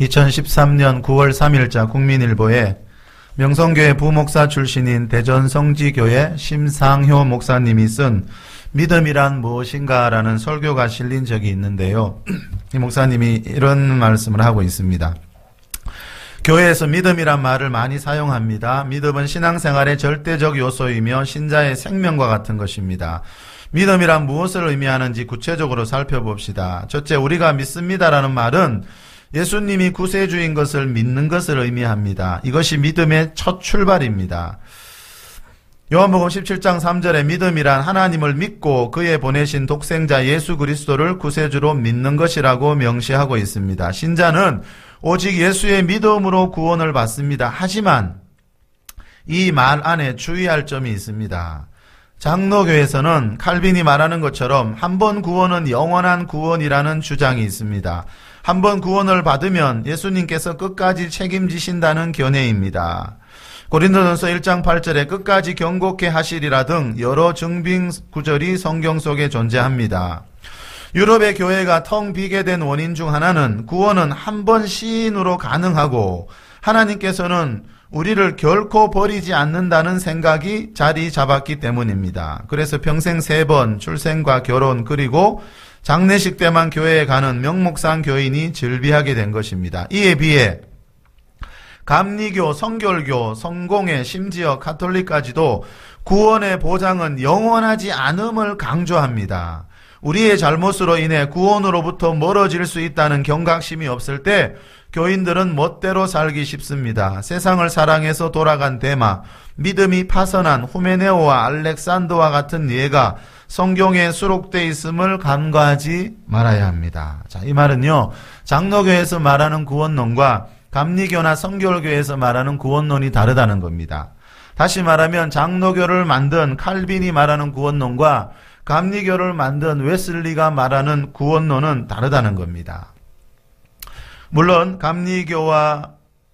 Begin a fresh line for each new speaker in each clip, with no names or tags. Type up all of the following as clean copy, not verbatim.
2013년 9월 3일자 국민일보에 명성교회 부목사 출신인 대전성지교회 심상효 목사님이 쓴 믿음이란 무엇인가 라는 설교가 실린 적이 있는데요. 이 목사님이 이런 말씀을 하고 있습니다. 교회에서 믿음이란 말을 많이 사용합니다. 믿음은 신앙생활의 절대적 요소이며 신자의 생명과 같은 것입니다. 믿음이란 무엇을 의미하는지 구체적으로 살펴봅시다. 첫째, 우리가 믿습니다라는 말은 예수님이 구세주인 것을 믿는 것을 의미합니다. 이것이 믿음의 첫 출발입니다. 요한복음 17장 3절에 믿음이란 하나님을 믿고 그의 보내신 독생자 예수 그리스도를 구세주로 믿는 것이라고 명시하고 있습니다. 신자는 오직 예수의 믿음으로 구원을 받습니다. 하지만 이 말 안에 주의할 점이 있습니다. 장로교에서는 칼빈이 말하는 것처럼 한 번 구원은 영원한 구원이라는 주장이 있습니다. 한 번 구원을 받으면 예수님께서 끝까지 책임지신다는 견해입니다. 고린도전서 1장 8절에 끝까지 경고케 하시리라 등 여러 증빙 구절이 성경 속에 존재합니다. 유럽의 교회가 텅 비게 된 원인 중 하나는 구원은 한 번 시인으로 가능하고 하나님께서는 우리를 결코 버리지 않는다는 생각이 자리 잡았기 때문입니다. 그래서 평생 3번 출생과 결혼 그리고 장례식 때만 교회에 가는 명목상 교인이 즐비하게 된 것입니다. 이에 비해 감리교, 성결교, 성공회, 심지어 가톨릭까지도 구원의 보장은 영원하지 않음을 강조합니다. 우리의 잘못으로 인해 구원으로부터 멀어질 수 있다는 경각심이 없을 때 교인들은 멋대로 살기 쉽습니다. 세상을 사랑해서 돌아간 데마, 믿음이 파선한 후메네오와 알렉산더와 같은 예가 성경에 수록되어 있음을 간과하지 말아야 합니다. 자, 이 말은요, 장로교에서 말하는 구원론과 감리교나 성결교에서 말하는 구원론이 다르다는 겁니다. 다시 말하면 장로교를 만든 칼빈이 말하는 구원론과 감리교를 만든 웨슬리가 말하는 구원론은 다르다는 겁니다. 물론 감리교와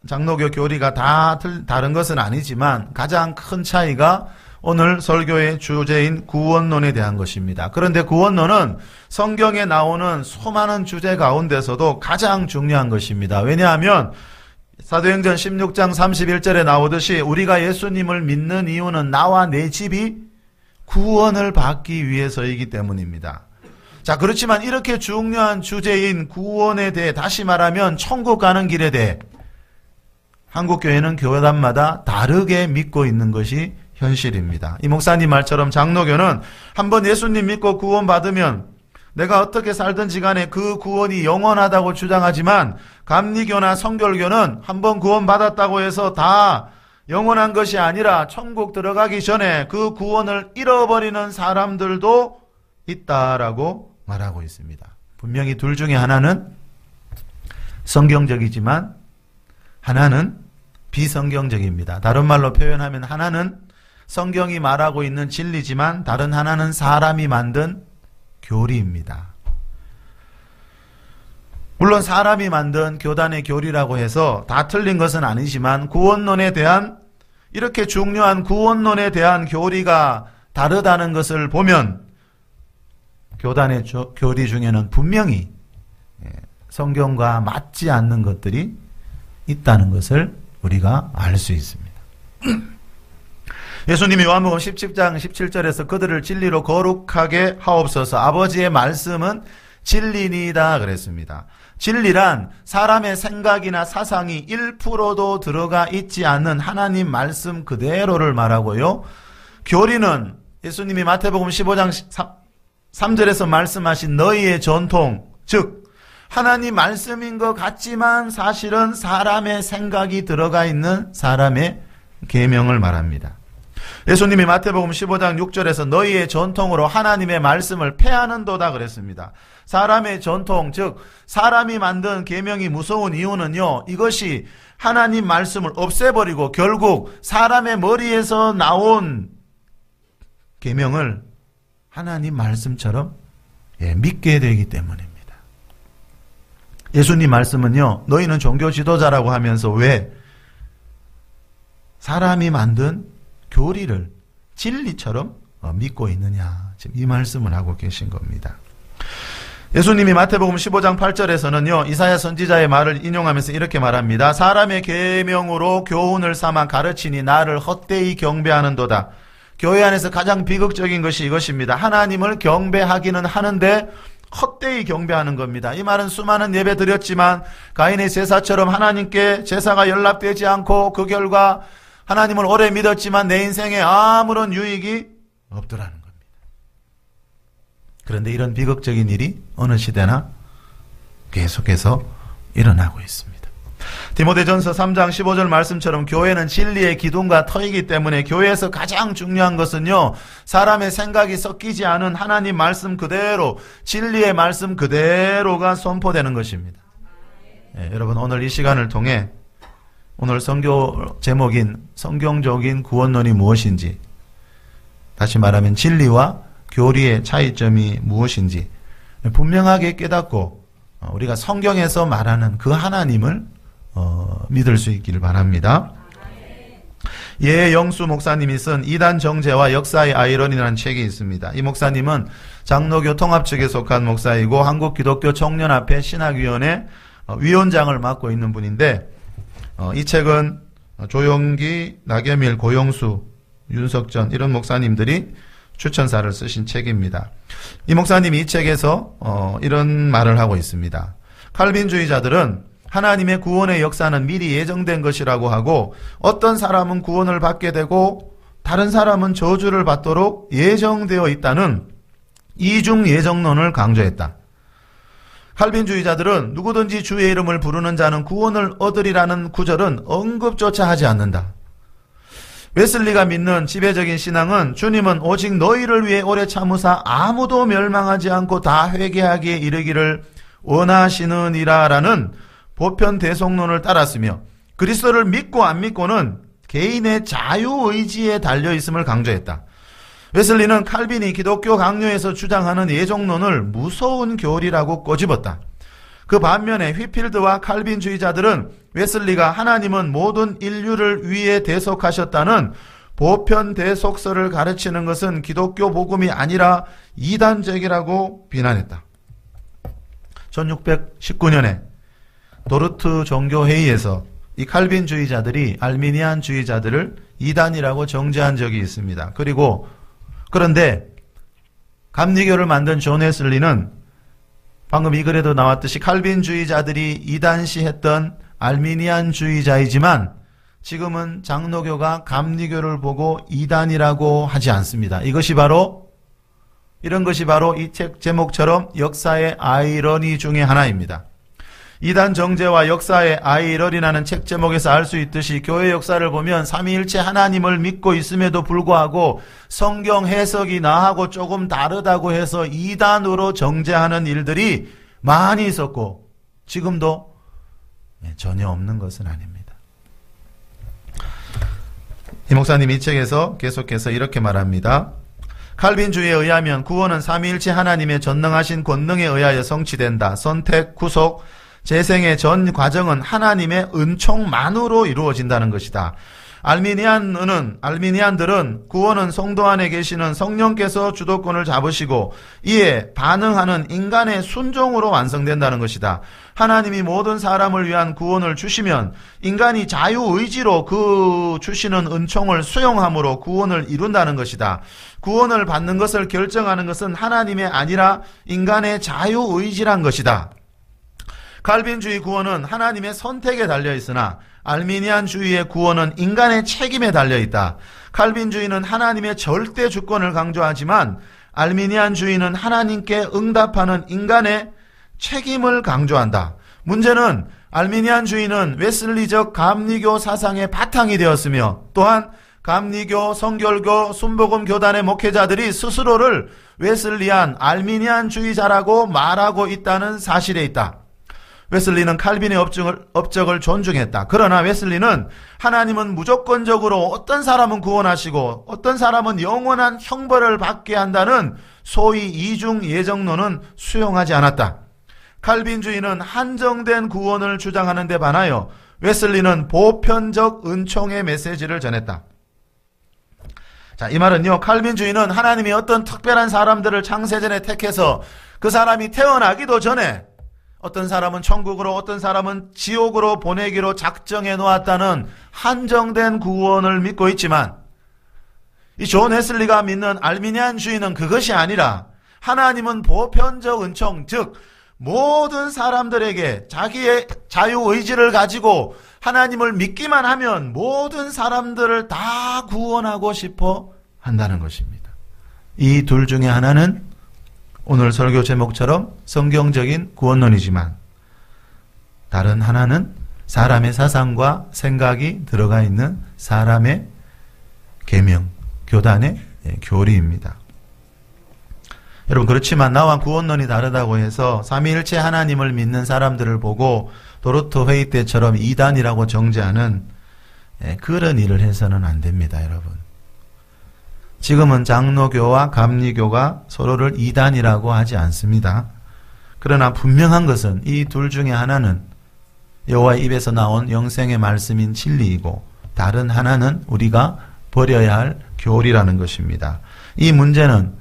장로교 교리가 다 다른 것은 아니지만 가장 큰 차이가 오늘 설교의 주제인 구원론에 대한 것입니다. 그런데 구원론은 성경에 나오는 수많은 주제 가운데서도 가장 중요한 것입니다. 왜냐하면 사도행전 16장 31절에 나오듯이 우리가 예수님을 믿는 이유는 나와 내 집이 구원을 받기 위해서이기 때문입니다. 자, 그렇지만 이렇게 중요한 주제인 구원에 대해, 다시 말하면 천국 가는 길에 대해 한국교회는 교단마다 다르게 믿고 있는 것이 현실입니다. 이 목사님 말처럼 장로교는 한번 예수님 믿고 구원받으면 내가 어떻게 살든지 간에 그 구원이 영원하다고 주장하지만 감리교나 성결교는 한번 구원받았다고 해서 다 영원한 것이 아니라 천국 들어가기 전에 그 구원을 잃어버리는 사람들도 있다라고 말하고 있습니다. 분명히 둘 중에 하나는 성경적이지만 하나는 비성경적입니다. 다른 말로 표현하면 하나는 성경이 말하고 있는 진리지만 다른 하나는 사람이 만든 교리입니다. 물론 사람이 만든 교단의 교리라고 해서 다 틀린 것은 아니지만 구원론에 대한, 이렇게 중요한 구원론에 대한 교리가 다르다는 것을 보면 교단의 교리 중에는 분명히 성경과 맞지 않는 것들이 있다는 것을 우리가 알 수 있습니다. 예수님이 요한복음 17장 17절에서 그들을 진리로 거룩하게 하옵소서, 아버지의 말씀은 진리니이다 그랬습니다. 진리란 사람의 생각이나 사상이 1%도 들어가 있지 않는 하나님 말씀 그대로를 말하고요. 교리는 예수님이 마태복음 15장 3절에서 말씀하신 너희의 전통, 즉 하나님 말씀인 것 같지만 사실은 사람의 생각이 들어가 있는 사람의 계명을 말합니다. 예수님이 마태복음 15장 6절에서 너희의 전통으로 하나님의 말씀을 폐하는도다 그랬습니다. 사람의 전통, 즉 사람이 만든 계명이 무서운 이유는요, 이것이 하나님 말씀을 없애버리고 결국 사람의 머리에서 나온 계명을 하나님 말씀처럼 믿게 되기 때문입니다. 예수님 말씀은요, 너희는 종교 지도자라고 하면서 왜 사람이 만든 교리를 진리처럼 믿고 있느냐, 지금 이 말씀을 하고 계신 겁니다. 예수님이 마태복음 15장 8절에서는요, 이사야 선지자의 말을 인용하면서 이렇게 말합니다. 사람의 계명으로 교훈을 삼아 가르치니 나를 헛되이 경배하는도다. 교회 안에서 가장 비극적인 것이 이것입니다. 하나님을 경배하기는 하는데 헛되이 경배하는 겁니다. 이 말은 수많은 예배 드렸지만 가인의 제사처럼 하나님께 제사가 연락되지 않고 그 결과 하나님을 오래 믿었지만 내 인생에 아무런 유익이 없더라는 겁니다. 그런데 이런 비극적인 일이 어느 시대나 계속해서 일어나고 있습니다. 디모데전서 3장 15절 말씀처럼 교회는 진리의 기둥과 터이기 때문에 교회에서 가장 중요한 것은요, 사람의 생각이 섞이지 않은 하나님 말씀 그대로, 진리의 말씀 그대로가 선포되는 것입니다. 여러분, 오늘 이 시간을 통해 오늘 선교 제목인 성경적인 구원론이 무엇인지, 다시 말하면 진리와 교리의 차이점이 무엇인지 분명하게 깨닫고 우리가 성경에서 말하는 그 하나님을 믿을 수 있기를 바랍니다. 예영수 목사님이 쓴 이단 정제와 역사의 아이러니라는 책이 있습니다. 이 목사님은 장로교 통합 측에 속한 목사이고 한국기독교 청년합회 신학위원회 위원장을 맡고 있는 분인데, 이 책은 조용기, 나겸일, 고용수, 윤석전 이런 목사님들이 추천사를 쓰신 책입니다. 이 목사님이 이 책에서 이런 말을 하고 있습니다. 칼빈주의자들은 하나님의 구원의 역사는 미리 예정된 것이라고 하고 어떤 사람은 구원을 받게 되고 다른 사람은 저주를 받도록 예정되어 있다는 이중 예정론을 강조했다. 칼빈주의자들은 누구든지 주의 이름을 부르는 자는 구원을 얻으리라는 구절은 언급조차 하지 않는다. 웨슬리가 믿는 지배적인 신앙은 주님은 오직 너희를 위해 오래 참으사 아무도 멸망하지 않고 다 회개하기에 이르기를 원하시느니라라는 보편 대속론을 따랐으며 그리스도를 믿고 안 믿고는 개인의 자유의지에 달려있음을 강조했다. 웨슬리는 칼빈이 기독교 강요에서 주장하는 예정론을 무서운 교리라고 꼬집었다. 그 반면에 휘필드와 칼빈주의자들은 웨슬리가 하나님은 모든 인류를 위해 대속하셨다는 보편 대속설을 가르치는 것은 기독교 복음이 아니라 이단적이라고 비난했다. 1619년에 도르트 종교회의에서 이 칼빈주의자들이 알미니안주의자들을 이단이라고 정죄한 적이 있습니다. 그런데 감리교를 만든 존 웨슬리는 방금 이 글에도 나왔듯이 칼빈주의자들이 이단시했던 알미니안주의자이지만 지금은 장로교가 감리교를 보고 이단이라고 하지 않습니다. 이런 것이 바로 이 책 제목처럼 역사의 아이러니 중에 하나입니다. 이단 정제와 역사의 아이러니라는 책 제목에서 알 수 있듯이 교회 역사를 보면 삼위일체 하나님을 믿고 있음에도 불구하고 성경 해석이 나하고 조금 다르다고 해서 이단으로 정제하는 일들이 많이 있었고 지금도 전혀 없는 것은 아닙니다. 이 목사님 이 책에서 계속해서 이렇게 말합니다. 칼빈주의에 의하면 구원은 삼위일체 하나님의 전능하신 권능에 의하여 성취된다. 선택, 구속, 재생의 전 과정은 하나님의 은총만으로 이루어진다는 것이다. 알미니안들은 구원은 성도 안에 계시는 성령께서 주도권을 잡으시고 이에 반응하는 인간의 순종으로 완성된다는 것이다. 하나님이 모든 사람을 위한 구원을 주시면 인간이 자유의지로 그 주시는 은총을 수용함으로 구원을 이룬다는 것이다. 구원을 받는 것을 결정하는 것은 하나님의 아니라 인간의 자유의지란 것이다. 칼빈주의 구원은 하나님의 선택에 달려있으나 알미니안주의의 구원은 인간의 책임에 달려있다. 칼빈주의는 하나님의 절대 주권을 강조하지만 알미니안주의는 하나님께 응답하는 인간의 책임을 강조한다. 문제는 알미니안주의는 웨슬리적 감리교 사상의 바탕이 되었으며 또한 감리교, 성결교, 순복음 교단의 목회자들이 스스로를 웨슬리안, 알미니안주의자라고 말하고 있다는 사실에 있다. 웨슬리는 칼빈의 업적을 존중했다. 그러나 웨슬리는 하나님은 무조건적으로 어떤 사람은 구원하시고 어떤 사람은 영원한 형벌을 받게 한다는 소위 이중 예정론은 수용하지 않았다. 칼빈주의는 한정된 구원을 주장하는 데 반하여 웨슬리는 보편적 은총의 메시지를 전했다. 자, 이 말은요, 칼빈주의는 하나님이 어떤 특별한 사람들을 창세전에 택해서 그 사람이 태어나기도 전에 어떤 사람은 천국으로 어떤 사람은 지옥으로 보내기로 작정해 놓았다는 한정된 구원을 믿고 있지만 이 존 웨슬리가 믿는 알미니안주의는 그것이 아니라 하나님은 보편적 은총, 즉 모든 사람들에게 자기의 자유의지를 가지고 하나님을 믿기만 하면 모든 사람들을 다 구원하고 싶어 한다는 것입니다. 이 둘 중에 하나는 오늘 설교 제목처럼 성경적인 구원론이지만 다른 하나는 사람의 사상과 생각이 들어가 있는 사람의 계명, 교단의 교리입니다. 여러분, 그렇지만 나와 구원론이 다르다고 해서 삼위일체 하나님을 믿는 사람들을 보고 도르토 회의 때처럼 이단이라고 정죄하는 그런 일을 해서는 안 됩니다, 여러분. 지금은 장로교와 감리교가 서로를 이단이라고 하지 않습니다. 그러나 분명한 것은 이 둘 중에 하나는 여호와의 입에서 나온 영생의 말씀인 진리이고 다른 하나는 우리가 버려야 할 교리라는 것입니다. 이 문제는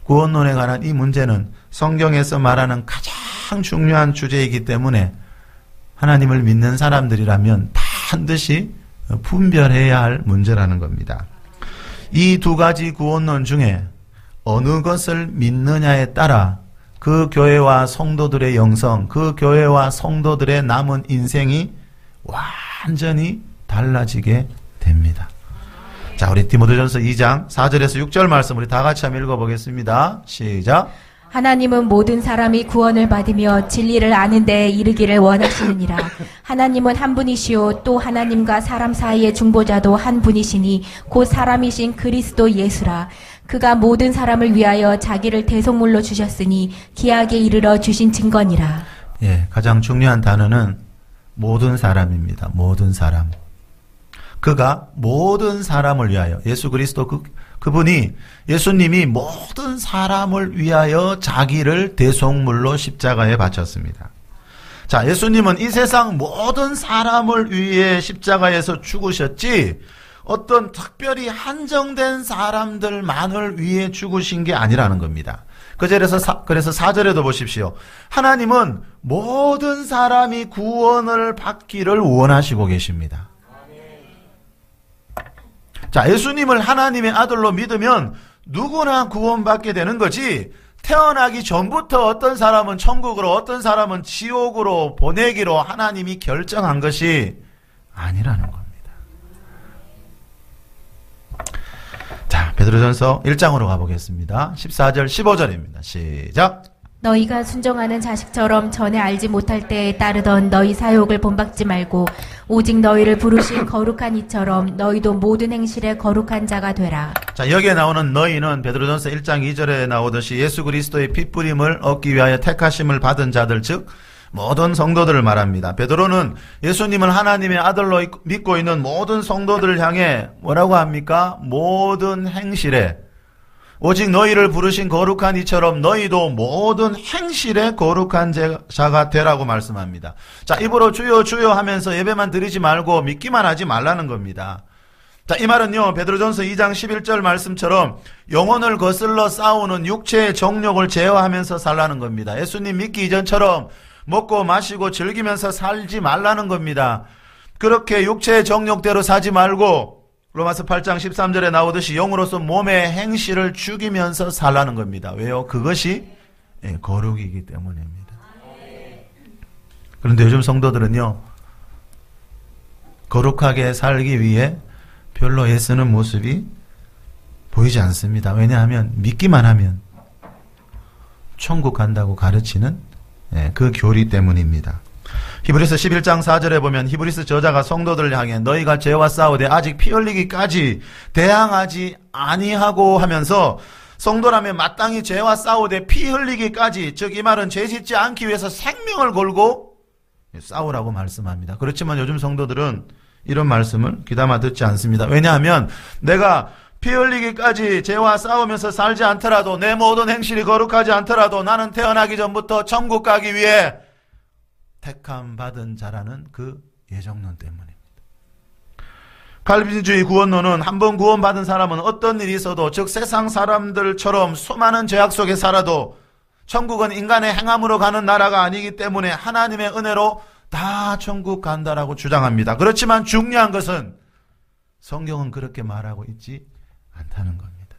구원론에 관한 이 문제는 성경에서 말하는 가장 중요한 주제이기 때문에 하나님을 믿는 사람들이라면 반드시 분별해야 할 문제라는 겁니다. 이 두 가지 구원론 중에 어느 것을 믿느냐에 따라 그 교회와 성도들의 영성, 그 교회와 성도들의 남은 인생이 완전히 달라지게 됩니다. 자, 우리 디모데전서 2장 4절에서 6절 말씀 우리 다 같이 한번 읽어보겠습니다. 시작.
하나님은 모든 사람이 구원을 받으며 진리를 아는 데에 이르기를 원하시느니라. 하나님은 한 분이시요 또 하나님과 사람 사이의 중보자도 한 분이시니 곧 사람이신 그리스도 예수라. 그가 모든 사람을 위하여 자기를 대속물로 주셨으니 기약에 이르러 주신 증거니라.
예, 가장 중요한 단어는 모든 사람입니다. 모든 사람. 그가 모든 사람을 위하여, 예수 그리스도 그분이, 예수님이 모든 사람을 위하여 자기를 대속물로 십자가에 바쳤습니다. 자, 예수님은 이 세상 모든 사람을 위해 십자가에서 죽으셨지 어떤 특별히 한정된 사람들만을 위해 죽으신 게 아니라는 겁니다. 그래서 4절에도 보십시오. 하나님은 모든 사람이 구원을 받기를 원하시고 계십니다. 자, 예수님을 하나님의 아들로 믿으면 누구나 구원받게 되는 거지, 태어나기 전부터 어떤 사람은 천국으로 어떤 사람은 지옥으로 보내기로 하나님이 결정한 것이 아니라는 겁니다. 자, 베드로전서 1장으로 가보겠습니다. 14절 15절입니다. 시작.
너희가 순종하는 자식처럼 전에 알지 못할 때에 따르던 너희 사욕을 본받지 말고 오직 너희를 부르신 거룩한 이처럼 너희도 모든 행실에 거룩한 자가 되라.
자, 여기에 나오는 너희는 베드로전서 1장 2절에 나오듯이 예수 그리스도의 핏부림을 얻기 위하여 택하심을 받은 자들, 즉 모든 성도들을 말합니다. 베드로는 예수님을 하나님의 아들로 믿고 있는 모든 성도들을 향해 뭐라고 합니까? 모든 행실에, 오직 너희를 부르신 거룩한 이처럼 너희도 모든 행실에 거룩한 자가 되라고 말씀합니다. 자, 입으로 주여 주여 하면서 예배만 드리지 말고 믿기만 하지 말라는 겁니다. 자, 이 말은요, 베드로전서 2장 11절 말씀처럼 영혼을 거슬러 싸우는 육체의 정욕을 제어하면서 살라는 겁니다. 예수님 믿기 이전처럼 먹고 마시고 즐기면서 살지 말라는 겁니다. 그렇게 육체의 정욕대로 사지 말고 로마서 8장 13절에 나오듯이 영으로서 몸의 행실을 죽이면서 살라는 겁니다. 왜요? 그것이 거룩이기 때문입니다. 그런데 요즘 성도들은요, 거룩하게 살기 위해 별로 애쓰는 모습이 보이지 않습니다. 왜냐하면 믿기만 하면 천국 간다고 가르치는 그 교리 때문입니다. 히브리서 11장 4절에 보면 히브리서 저자가 성도들을 향해 너희가 죄와 싸우되 아직 피 흘리기까지 대항하지 아니하고 하면서 성도라면 마땅히 죄와 싸우되 피 흘리기까지, 즉 이 말은 죄 짓지 않기 위해서 생명을 걸고 싸우라고 말씀합니다. 그렇지만 요즘 성도들은 이런 말씀을 귀담아 듣지 않습니다. 왜냐하면 내가 피 흘리기까지 죄와 싸우면서 살지 않더라도, 내 모든 행실이 거룩하지 않더라도 나는 태어나기 전부터 천국 가기 위해 택함 받은 자라는 그 예정론 때문입니다. 칼빈주의 구원론은 한번 구원받은 사람은 어떤 일이 있어도, 즉 세상 사람들처럼 수많은 죄악 속에 살아도 천국은 인간의 행함으로 가는 나라가 아니기 때문에 하나님의 은혜로 다 천국 간다라고 주장합니다. 그렇지만 중요한 것은 성경은 그렇게 말하고 있지 않다는 겁니다.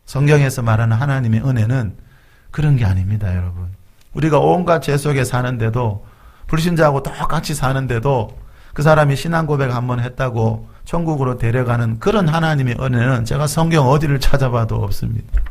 성경에서 말하는 하나님의 은혜는 그런 게 아닙니다, 여러분. 우리가 온갖 죄 속에 사는데도, 불신자하고 똑같이 사는데도 그 사람이 신앙 고백 한번 했다고 천국으로 데려가는 그런 하나님의 은혜는 제가 성경 어디를 찾아봐도 없습니다.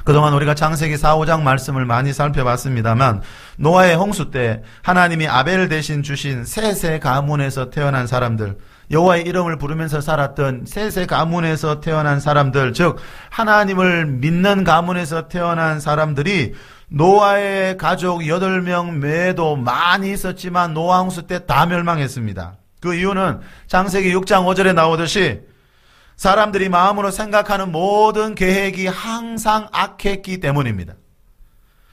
그동안 우리가 창세기 4, 5장 말씀을 많이 살펴봤습니다만, 노아의 홍수 때 하나님이 아벨 대신 주신 셋의 가문에서 태어난 사람들, 여호와의 이름을 부르면서 살았던 셋의 가문에서 태어난 사람들, 즉 하나님을 믿는 가문에서 태어난 사람들이 노아의 가족 8명 외에도 많이 있었지만 노아 홍수 때 다 멸망했습니다. 그 이유는 창세기 6장 5절에 나오듯이 사람들이 마음으로 생각하는 모든 계획이 항상 악했기 때문입니다.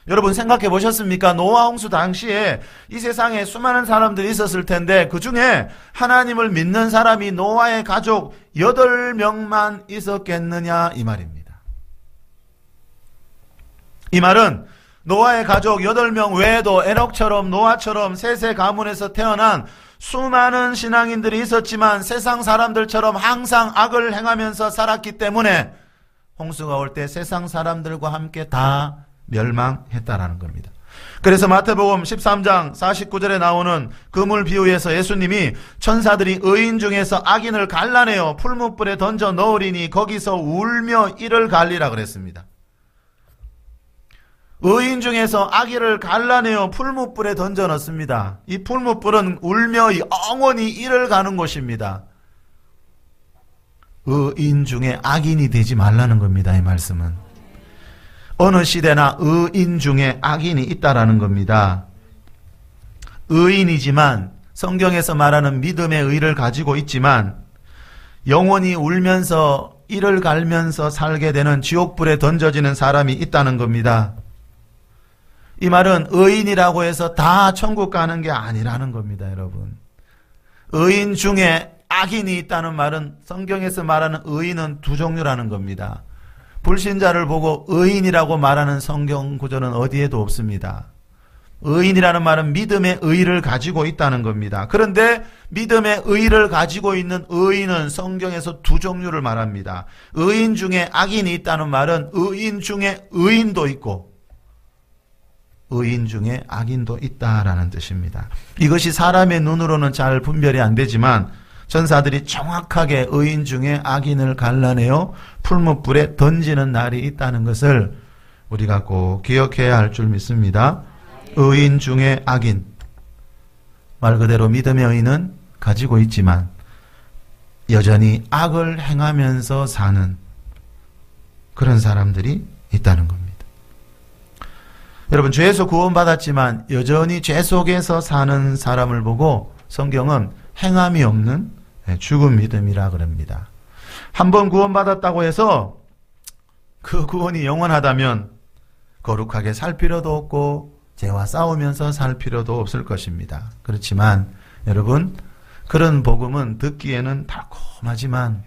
여러분 생각해 보셨습니까? 노아 홍수 당시에 이 세상에 수많은 사람들이 있었을 텐데 그 중에 하나님을 믿는 사람이 노아의 가족 8명만 있었겠느냐 이 말입니다. 이 말은 노아의 가족 8명 외에도 에녹처럼 노아처럼 셋의 가문에서 태어난 수많은 신앙인들이 있었지만 세상 사람들처럼 항상 악을 행하면서 살았기 때문에 홍수가 올 때 세상 사람들과 함께 다 멸망했다라는 겁니다. 그래서 마태복음 13장 49절에 나오는 그물 비유에서 예수님이 천사들이 의인 중에서 악인을 갈라내어 풀무불에 던져 넣으리니 거기서 울며 이를 갈리라 그랬습니다. 의인 중에서 악인을 갈라내어 풀무불에 던져 넣습니다. 이 풀무불은 울며 영원히 이를 가는 곳입니다. 의인 중에 악인이 되지 말라는 겁니다. 이 말씀은 어느 시대나 의인 중에 악인이 있다라는 겁니다. 의인이지만 성경에서 말하는 믿음의 의를 가지고 있지만 영원히 울면서 이를 갈면서 살게 되는 지옥불에 던져지는 사람이 있다는 겁니다. 이 말은 의인이라고 해서 다 천국 가는 게 아니라는 겁니다, 여러분. 의인 중에 악인이 있다는 말은 성경에서 말하는 의인은 두 종류라는 겁니다. 불신자를 보고 의인이라고 말하는 성경 구절은 어디에도 없습니다. 의인이라는 말은 믿음의 의를 가지고 있다는 겁니다. 그런데 믿음의 의를 가지고 있는 의인은 성경에서 두 종류를 말합니다. 의인 중에 악인이 있다는 말은 의인 중에 의인도 있고 의인 중에 악인도 있다라는 뜻입니다. 이것이 사람의 눈으로는 잘 분별이 안 되지만 천사들이 정확하게 의인 중에 악인을 갈라내어 풀무불에 던지는 날이 있다는 것을 우리가 꼭 기억해야 할 줄 믿습니다. 의인 중에 악인, 말 그대로 믿음의 의는 가지고 있지만 여전히 악을 행하면서 사는 그런 사람들이 있다는 겁니다. 여러분, 죄에서 구원받았지만 여전히 죄 속에서 사는 사람을 보고 성경은 행함이 없는 죽은 믿음이라 그럽니다. 한번 구원받았다고 해서 그 구원이 영원하다면 거룩하게 살 필요도 없고 죄와 싸우면서 살 필요도 없을 것입니다. 그렇지만 여러분, 그런 복음은 듣기에는 달콤하지만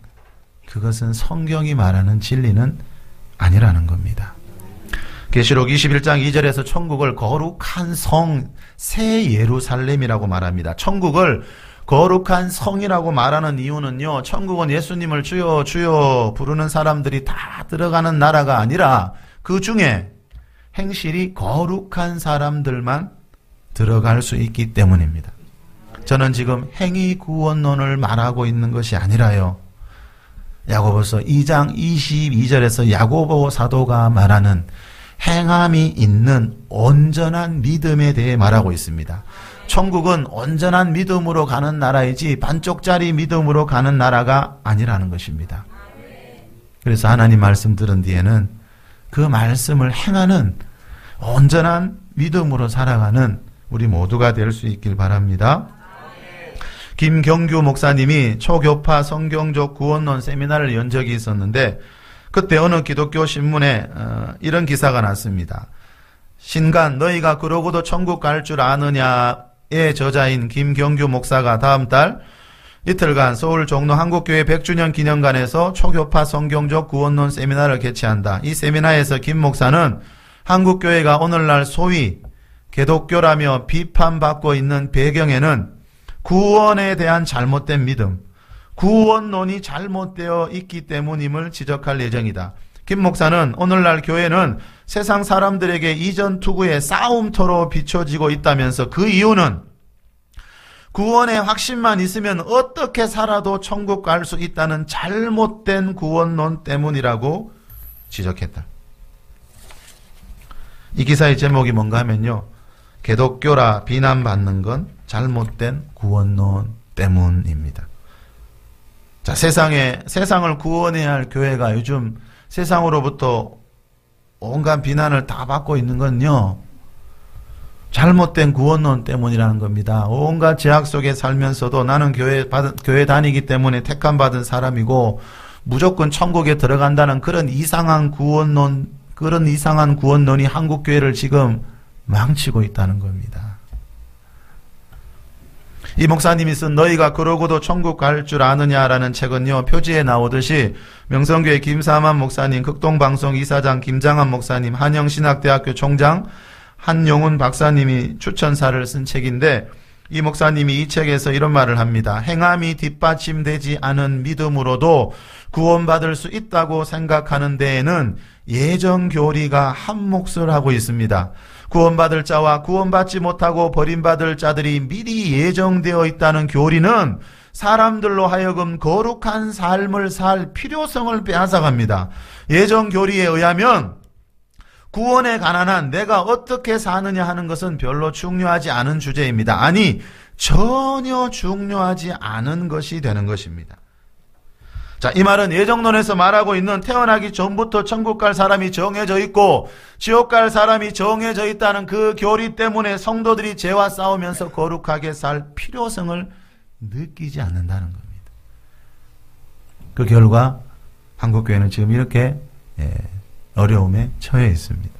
그것은 성경이 말하는 진리는 아니라는 겁니다. 계시록 21장 2절에서 천국을 거룩한 성, 새 예루살렘이라고 말합니다. 천국을 거룩한 성이라고 말하는 이유는요, 천국은 예수님을 주여 주여 부르는 사람들이 다 들어가는 나라가 아니라 그 중에 행실이 거룩한 사람들만 들어갈 수 있기 때문입니다. 저는 지금 행위 구원론을 말하고 있는 것이 아니라요, 야고보서 2장 22절에서 야고보 사도가 말하는 행함이 있는 온전한 믿음에 대해 말하고 있습니다. 천국은 온전한 믿음으로 가는 나라이지 반쪽짜리 믿음으로 가는 나라가 아니라는 것입니다. 그래서 하나님 말씀 들은 뒤에는 그 말씀을 행하는 온전한 믿음으로 살아가는 우리 모두가 될 수 있길 바랍니다. 김경규 목사님이 초교파 성경적 구원론 세미나를 연 적이 있었는데 그때 어느 기독교 신문에 이런 기사가 났습니다. 신간 너희가 그러고도 천국 갈 줄 아느냐의 저자인 김경규 목사가 다음 달 이틀간 서울 종로 한국교회 100주년 기념관에서 초교파 성경적 구원론 세미나를 개최한다. 이 세미나에서 김 목사는 한국교회가 오늘날 소위 개독교라며 비판받고 있는 배경에는 구원에 대한 잘못된 믿음, 구원론이 잘못되어 있기 때문임을 지적할 예정이다. 김 목사는 오늘날 교회는 세상 사람들에게 이전 투구의 싸움터로 비춰지고 있다면서 그 이유는 구원의 확신만 있으면 어떻게 살아도 천국 갈 수 있다는 잘못된 구원론 때문이라고 지적했다. 이 기사의 제목이 뭔가 하면요, 개독교라 비난받는 건 잘못된 구원론 때문입니다. 자, 세상을 구원해야 할 교회가 요즘 세상으로부터 온갖 비난을 다 받고 있는 건요, 잘못된 구원론 때문이라는 겁니다. 온갖 제약 속에 살면서도 나는 교회 다니기 때문에 택함받은 사람이고 무조건 천국에 들어간다는 그런 이상한 구원론이 한국교회를 지금 망치고 있다는 겁니다. 이 목사님이 쓴 너희가 그러고도 천국 갈 줄 아느냐라는 책은요, 표지에 나오듯이 명성교회 김사만 목사님, 극동방송 이사장 김장한 목사님, 한영신학대학교 총장 한용훈 박사님이 추천사를 쓴 책인데, 이 목사님이 이 책에서 이런 말을 합니다. 행함이 뒷받침되지 않은 믿음으로도 구원받을 수 있다고 생각하는 데에는 예정교리가 한 몫을 하고 있습니다. 구원받을 자와 구원받지 못하고 버림받을 자들이 미리 예정되어 있다는 교리는 사람들로 하여금 거룩한 삶을 살 필요성을 빼앗아갑니다. 예정교리에 의하면 구원에 관한 한 내가 어떻게 사느냐 하는 것은 별로 중요하지 않은 주제입니다. 아니, 전혀 중요하지 않은 것이 되는 것입니다. 자, 이 말은 예정론에서 말하고 있는 태어나기 전부터 천국 갈 사람이 정해져 있고 지옥 갈 사람이 정해져 있다는 그 교리 때문에 성도들이 죄와 싸우면서 거룩하게 살 필요성을 느끼지 않는다는 겁니다. 그 결과 한국교회는 지금 이렇게 어려움에 처해 있습니다.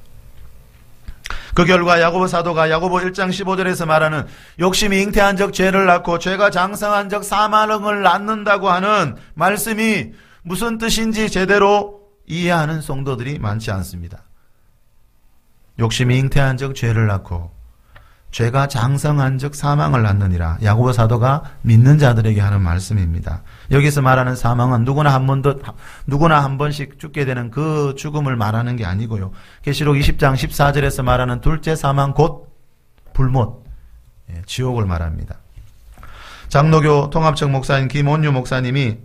그 결과 야고보 사도가 야고보 1장 15절에서 말하는 욕심이 잉태한 적 죄를 낳고 죄가 장성한 적 사망을 낳는다고 하는 말씀이 무슨 뜻인지 제대로 이해하는 성도들이 많지 않습니다. 욕심이 잉태한 적 죄를 낳고 죄가 장성한 적 사망을 낳느니라. 야고보 사도가 믿는 자들에게 하는 말씀입니다. 여기서 말하는 사망은 누구나 한 번씩 죽게 되는 그 죽음을 말하는 게 아니고요. 계시록 20장 14절에서 말하는 둘째 사망 곧 불못, 지옥을 말합니다. 장로교 통합청 목사인 김온유 목사님이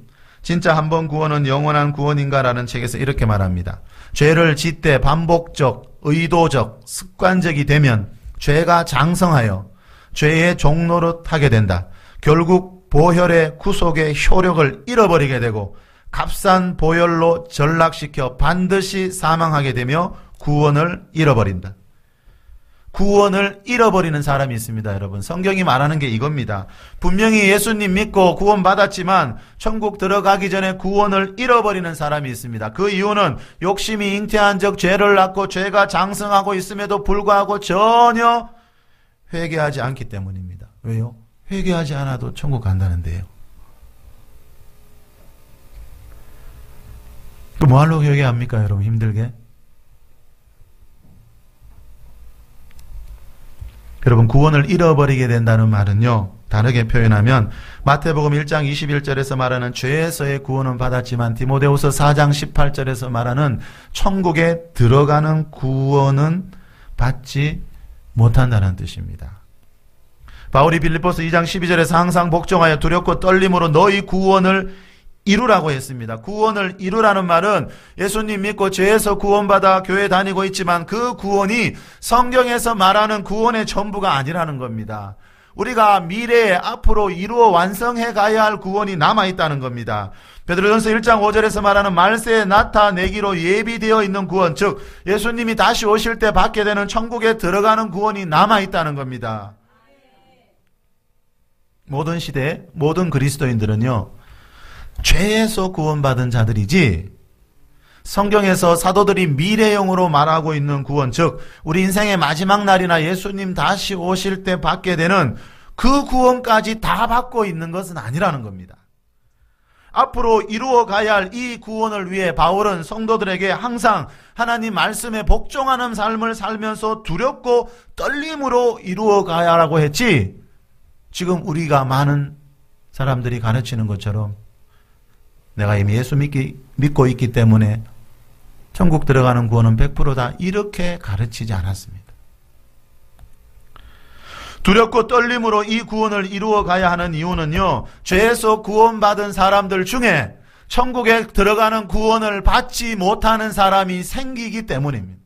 진짜 한 번 구원은 영원한 구원인가라는 책에서 이렇게 말합니다. 죄를 짓되 반복적, 의도적, 습관적이 되면 죄가 장성하여 죄의 종노릇하게 된다. 결국 보혈의 구속의 효력을 잃어버리게 되고 값싼 보혈로 전락시켜 반드시 사망하게 되며 구원을 잃어버린다. 구원을 잃어버리는 사람이 있습니다, 여러분. 성경이 말하는 게 이겁니다. 분명히 예수님 믿고 구원받았지만 천국 들어가기 전에 구원을 잃어버리는 사람이 있습니다. 그 이유는 욕심이 잉태한 적 죄를 낳고 죄가 장성하고 있음에도 불구하고 전혀 회개하지 않기 때문입니다. 왜요? 회개하지 않아도 천국 간다는데요. 그 뭐하러 회개합니까, 여러분? 힘들게? 여러분, 구원을 잃어버리게 된다는 말은요, 다르게 표현하면 마태복음 1장 21절에서 말하는 죄에서의 구원은 받았지만 디모데후서 4장 18절에서 말하는 천국에 들어가는 구원은 받지 못한다는 뜻입니다. 바울이 빌립보서 2장 12절에서 항상 복종하여 두렵고 떨림으로 너희 구원을 이루라고 했습니다. 구원을 이루라는 말은 예수님 믿고 죄에서 구원받아 교회 다니고 있지만 그 구원이 성경에서 말하는 구원의 전부가 아니라는 겁니다. 우리가 미래에 앞으로 이루어 완성해 가야 할 구원이 남아있다는 겁니다. 베드로전서 1장 5절에서 말하는 말세에 나타내기로 예비되어 있는 구원, 즉 예수님이 다시 오실 때 받게 되는 천국에 들어가는 구원이 남아있다는 겁니다. 모든 시대, 모든 그리스도인들은요, 죄에서 구원받은 자들이지 성경에서 사도들이 미래형으로 말하고 있는 구원, 즉 우리 인생의 마지막 날이나 예수님 다시 오실 때 받게 되는 그 구원까지 다 받고 있는 것은 아니라는 겁니다. 앞으로 이루어 가야 할 이 구원을 위해 바울은 성도들에게 항상 하나님 말씀에 복종하는 삶을 살면서 두렵고 떨림으로 이루어 가야 하라고 했지, 지금 우리가 많은 사람들이 가르치는 것처럼 내가 이미 예수 믿고 있기 때문에 천국 들어가는 구원은 100%다, 이렇게 가르치지 않았습니다. 두렵고 떨림으로 이 구원을 이루어 가야 하는 이유는요, 죄에서 구원받은 사람들 중에 천국에 들어가는 구원을 받지 못하는 사람이 생기기 때문입니다.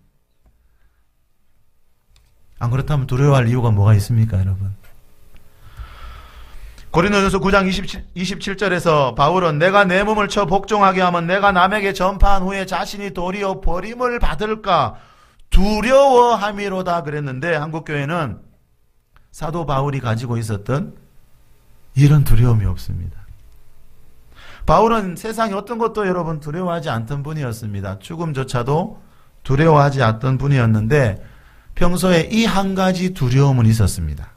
안 그렇다면 두려워할 이유가 뭐가 있습니까, 여러분? 고린도전서 9장 27절에서 바울은 내가 내 몸을 쳐 복종하게 하면 내가 남에게 전파한 후에 자신이 도리어 버림을 받을까 두려워함이로다 그랬는데, 한국교회는 사도 바울이 가지고 있었던 이런 두려움이 없습니다. 바울은 세상의 어떤 것도 여러분 두려워하지 않던 분이었습니다. 죽음조차도 두려워하지 않던 분이었는데 평소에 이 한 가지 두려움은 있었습니다.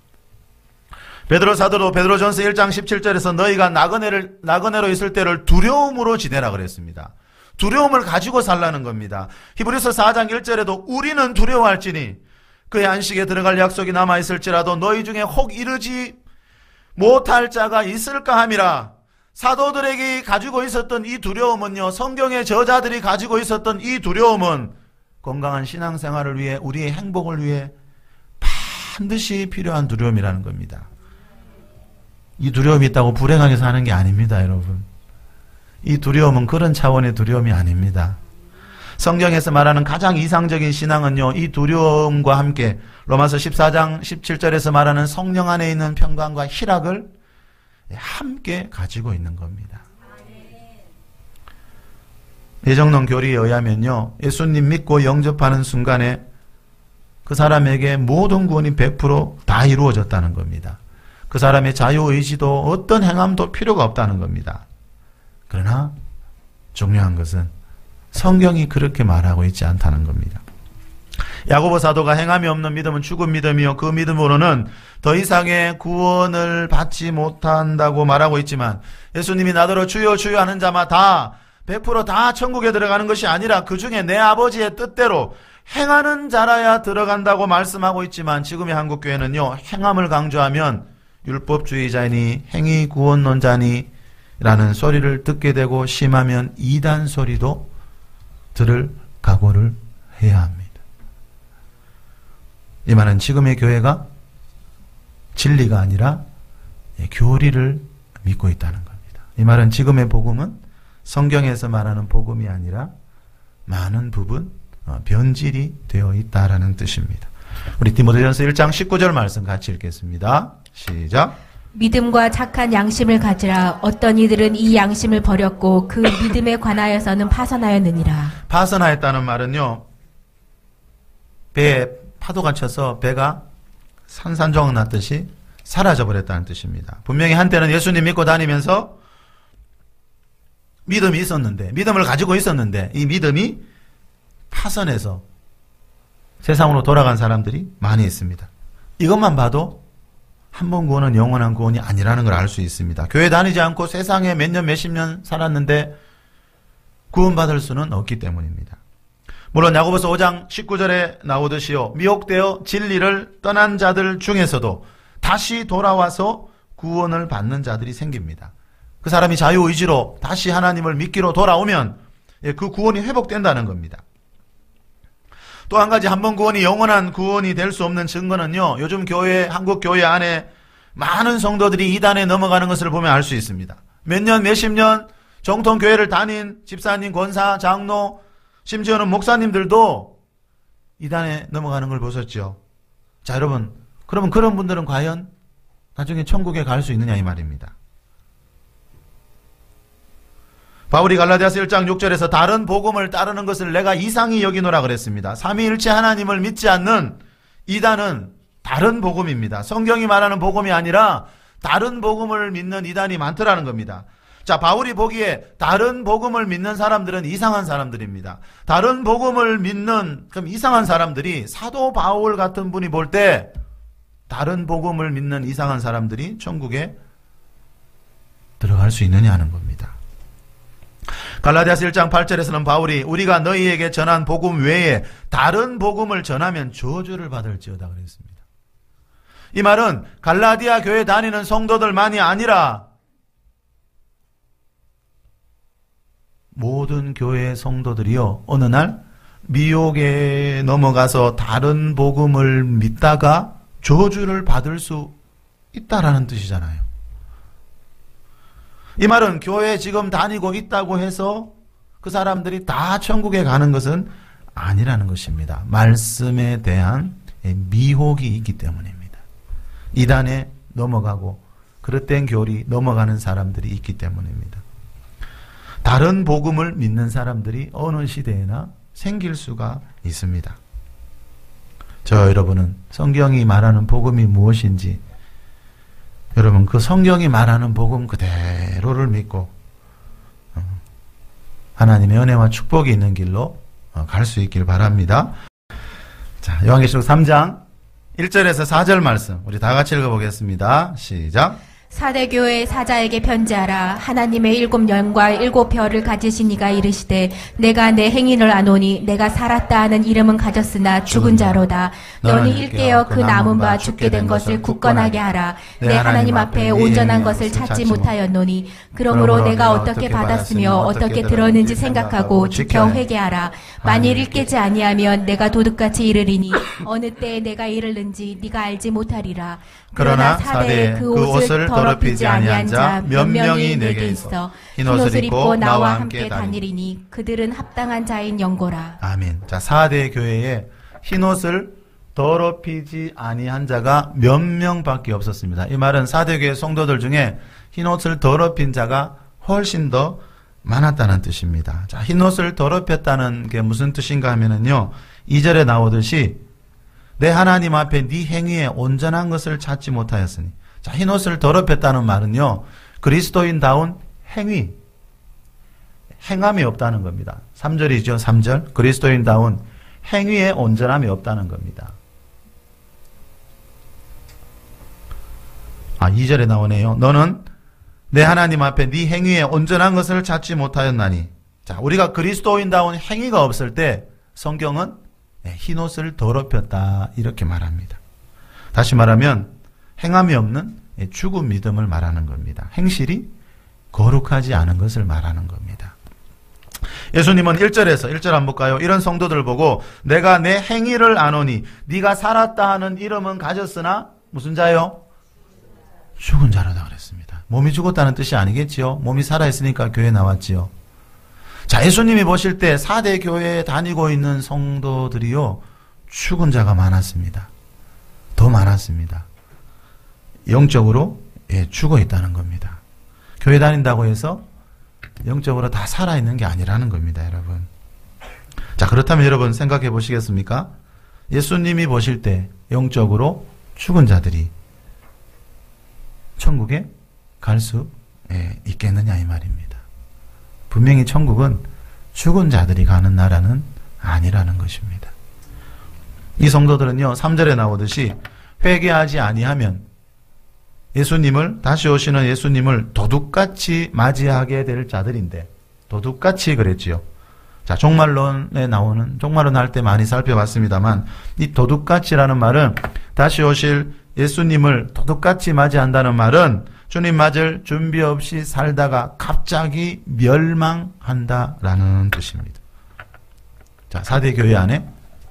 베드로 사도도 베드로전서 1장 17절에서 너희가 나그네로 있을 때를 두려움으로 지내라 그랬습니다. 두려움을 가지고 살라는 겁니다. 히브리서 4장 1절에도 우리는 두려워할지니 그의 안식에 들어갈 약속이 남아있을지라도 너희 중에 혹 이르지 못할 자가 있을까 함이라. 사도들에게 가지고 있었던 이 두려움은요, 성경의 저자들이 가지고 있었던 이 두려움은 건강한 신앙생활을 위해, 우리의 행복을 위해 반드시 필요한 두려움이라는 겁니다. 이 두려움이 있다고 불행하게 사는 게 아닙니다, 여러분. 이 두려움은 그런 차원의 두려움이 아닙니다. 성경에서 말하는 가장 이상적인 신앙은요, 이 두려움과 함께 로마서 14장 17절에서 말하는 성령 안에 있는 평강과 희락을 함께 가지고 있는 겁니다. 예정론 교리에 의하면요, 예수님 믿고 영접하는 순간에 그 사람에게 모든 구원이 100% 이루어졌다는 겁니다. 그 사람의 자유의지도 어떤 행함도 필요가 없다는 겁니다. 그러나 중요한 것은 성경이 그렇게 말하고 있지 않다는 겁니다. 야고보 사도가 행함이 없는 믿음은 죽은 믿음이요 그 믿음으로는 더 이상의 구원을 받지 못한다고 말하고 있지만, 예수님이 나더러 주여 주여 하는 자마다 100% 천국에 들어가는 것이 아니라 그 중에 내 아버지의 뜻대로 행하는 자라야 들어간다고 말씀하고 있지만, 지금의 한국교회는요, 행함을 강조하면 율법주의자니 행위 구원론자니 라는 소리를 듣게 되고, 심하면 이단 소리도 들을 각오를 해야 합니다. 이 말은 지금의 교회가 진리가 아니라 교리를 믿고 있다는 겁니다. 이 말은 지금의 복음은 성경에서 말하는 복음이 아니라 많은 부분 변질이 되어 있다라는 뜻입니다. 우리 디모데전서 1장 19절 말씀 같이 읽겠습니다. 시작.
믿음과 착한 양심을 가지라. 어떤 이들은 이 양심을 버렸고 그 믿음에 관하여서는 파선하였느니라.
파선하였다는 말은요, 배에 파도가 쳐서 배가 산산조각 났듯이 사라져버렸다는 뜻입니다. 분명히 한때는 예수님 믿고 다니면서 믿음이 있었는데, 믿음을 가지고 있었는데 이 믿음이 파선해서 세상으로 돌아간 사람들이 많이 있습니다. 이것만 봐도 한 번 구원은 영원한 구원이 아니라는 걸 알 수 있습니다. 교회 다니지 않고 세상에 몇 년 몇십 년 살았는데 구원받을 수는 없기 때문입니다. 물론 야고보서 5장 19절에 나오듯이요, 미혹되어 진리를 떠난 자들 중에서도 다시 돌아와서 구원을 받는 자들이 생깁니다. 그 사람이 자유의지로 다시 하나님을 믿기로 돌아오면 그 구원이 회복된다는 겁니다. 또 한 가지, 한 번 구원이 영원한 구원이 될 수 없는 증거는요, 요즘 교회, 한국 교회 안에 많은 성도들이 이단에 넘어가는 것을 보면 알 수 있습니다. 몇 년, 몇십 년 정통 교회를 다닌 집사님, 권사, 장로, 심지어는 목사님들도 이단에 넘어가는 걸 보셨죠. 자, 여러분, 그러면 그런 분들은 과연 나중에 천국에 갈 수 있느냐 이 말입니다. 바울이 갈라디아서 1장 6절에서 다른 복음을 따르는 것을 내가 이상히 여기노라 그랬습니다. 삼위일체 하나님을 믿지 않는 이단은 다른 복음입니다. 성경이 말하는 복음이 아니라 다른 복음을 믿는 이단이 많더라는 겁니다. 자, 바울이 보기에 다른 복음을 믿는 사람들은 이상한 사람들입니다. 다른 복음을 믿는 그럼 이상한 사람들이 사도 바울 같은 분이 볼 때 다른 복음을 믿는 이상한 사람들이 천국에 들어갈 수 있느냐 하는 겁니다. 갈라디아서 1장 8절에서는 바울이 우리가 너희에게 전한 복음 외에 다른 복음을 전하면 저주를 받을지어다 그랬습니다. 이 말은 갈라디아 교회 다니는 성도들만이 아니라 모든 교회 성도들이요, 어느 날 미혹에 넘어가서 다른 복음을 믿다가 저주를 받을 수 있다라는 뜻이잖아요. 이 말은 교회에 지금 다니고 있다고 해서 그 사람들이 다 천국에 가는 것은 아니라는 것입니다. 말씀에 대한 미혹이 있기 때문입니다. 이단에 넘어가고 그릇된 교리 넘어가는 사람들이 있기 때문입니다. 다른 복음을 믿는 사람들이 어느 시대에나 생길 수가 있습니다. 저 여러분은 성경이 말하는 복음이 무엇인지, 여러분 그 성경이 말하는 복음 그대로를 믿고 하나님의 은혜와 축복이 있는 길로 갈 수 있길 바랍니다. 자, 요한계시록 3장 1절에서 4절 말씀 우리 다 같이 읽어보겠습니다. 시작.
사대교회 사자에게 편지하라. 하나님의 7영과 7별을 가지신 이가 이르시되 내가 내 행인을 아노니 내가 살았다 하는 이름은 가졌으나 죽은 자로다. 너는 일깨어 그 남은 바 죽게 된 것을 굳건하게 하라. 내 하나님 앞에 온전한 것을 찾지 못하였노니 그러므로 내가 어떻게 받았으며 어떻게 들었는지 생각하고 지켜 회개하라. 만일 일깨지 아니하면 내가 도둑같이 이르리니 어느 때에 내가 이르는지 네가 알지 못하리라.
그러나 사대에 그 옷을 더럽히지 아니한 자 몇 명이 내게 있어 흰옷을 입고 나와 함께 다니리니 그들은 합당한 자인 영고라. 아멘. 자, 사대 교회에 흰옷을 더럽히지 아니한 자가 몇 명밖에 없었습니다. 이 말은 사대 교회 성도들 중에 흰옷을 더럽힌 자가 훨씬 더 많았다는 뜻입니다. 자, 흰옷을 더럽혔다는 게 무슨 뜻인가 하면은요, 2절에 나오듯이 내 하나님 앞에 네 행위에 온전한 것을 찾지 못하였으니. 자, 흰옷을 더럽혔다는 말은요, 그리스도인다운 행위, 행함이 없다는 겁니다. 3절이죠, 3절. 그리스도인다운 행위에 온전함이 없다는 겁니다. 2절에 나오네요. 너는 내 하나님 앞에 네 행위에 온전한 것을 찾지 못하였나니. 자, 우리가 그리스도인다운 행위가 없을 때 성경은 흰옷을 더럽혔다 이렇게 말합니다. 다시 말하면 행함이 없는 죽은 믿음을 말하는 겁니다. 행실이 거룩하지 않은 것을 말하는 겁니다. 예수님은 1절에서 1절 한번 볼까요? 이런 성도들 보고 내가 내 행위를 아노니 네가 살았다 하는 이름은 가졌으나 무슨 자요? 죽은 자로다 그랬습니다. 몸이 죽었다는 뜻이 아니겠지요? 몸이 살아있으니까 교회에 나왔지요. 자, 예수님이 보실 때 4대 교회에 다니고 있는 성도들이요, 죽은 자가 많았습니다. 더 많았습니다. 영적으로 죽어 있다는 겁니다. 교회 다닌다고 해서 영적으로 다 살아있는 게 아니라는 겁니다, 여러분. 자, 그렇다면 여러분 생각해 보시겠습니까? 예수님이 보실 때 영적으로 죽은 자들이 천국에 갈 수 있겠느냐 이 말입니다. 분명히 천국은 죽은 자들이 가는 나라는 아니라는 것입니다. 이 성도들은요, 3절에 나오듯이 회개하지 아니하면 예수님을, 다시 오시는 예수님을 도둑같이 맞이하게 될 자들인데, 도둑같이 그랬지요. 자, 종말론에 나오는, 종말론 할 때 많이 살펴봤습니다만, 이 도둑같이라는 말은 다시 오실 예수님을 도둑같이 맞이한다는 말은 주님 맞을 준비 없이 살다가 갑자기 멸망한다라는 뜻입니다. 자, 4대 교회 안에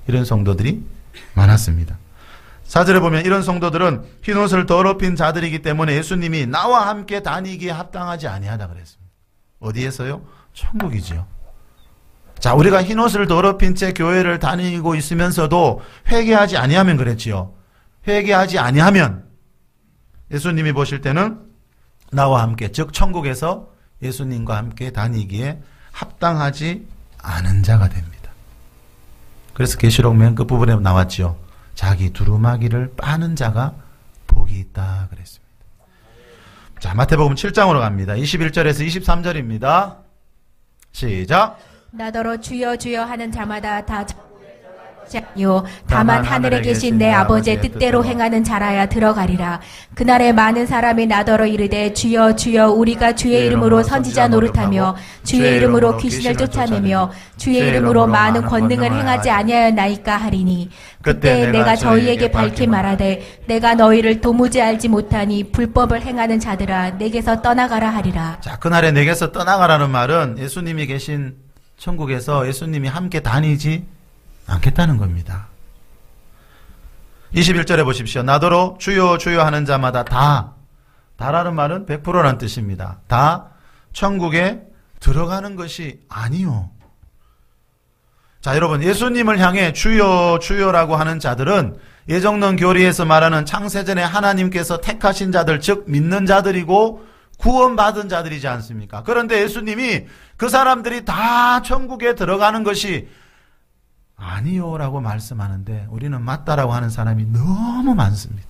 이런 성도들이 많았습니다. 4절에 보면 이런 성도들은 흰옷을 더럽힌 자들이기 때문에 예수님이 나와 함께 다니기에 합당하지 아니하다 그랬습니다. 어디에서요? 천국이지요. 자, 우리가 흰옷을 더럽힌 채 교회를 다니고 있으면서도 회개하지 아니하면 그랬지요. 회개하지 아니하면 예수님이 보실 때는 나와 함께, 즉 천국에서 예수님과 함께 다니기에 합당하지 않은 자가 됩니다. 그래서 계시록 맨 끝부분에 나왔죠. 자기 두루마기를 빠는 자가 복이 있다 그랬습니다. 자, 마태복음 7장으로 갑니다. 21절에서 23절입니다. 시작.
나더러 주여 주여 하는 자마다 다 요 다만 하늘에 계신 내 아버지의 뜻대로 행하는 자라야 들어가리라. 그날에 많은 사람이 나더러 이르되 주여 주여 우리가 주의 이름으로 선지자 노릇하며 주의 이름으로 귀신을 쫓아내며 주의 이름으로 많은 권능을 행하지 아니하였나이까 하리니 그때 내가 저희에게 밝히 말하되 내가 너희를 도무지 알지 못하니 불법을 행하는 자들아 내게서 떠나가라 하리라.
자, 그날에 내게서 떠나가라는 말은 예수님이 계신 천국에서 예수님이 함께 다니지 않겠다는 겁니다. 21절에 보십시오. 나더러 주여 주여 하는 자마다 다라는 말은 100%라는 뜻입니다. 다 천국에 들어가는 것이 아니요. 자, 여러분, 예수님을 향해 주여 주여라고 하는 자들은 예정론 교리에서 말하는 창세전에 하나님께서 택하신 자들, 즉 믿는 자들이고 구원받은 자들이지 않습니까? 그런데 예수님이 그 사람들이 다 천국에 들어가는 것이 아니요라고 말씀하는데 우리는 맞다라고 하는 사람이 너무 많습니다.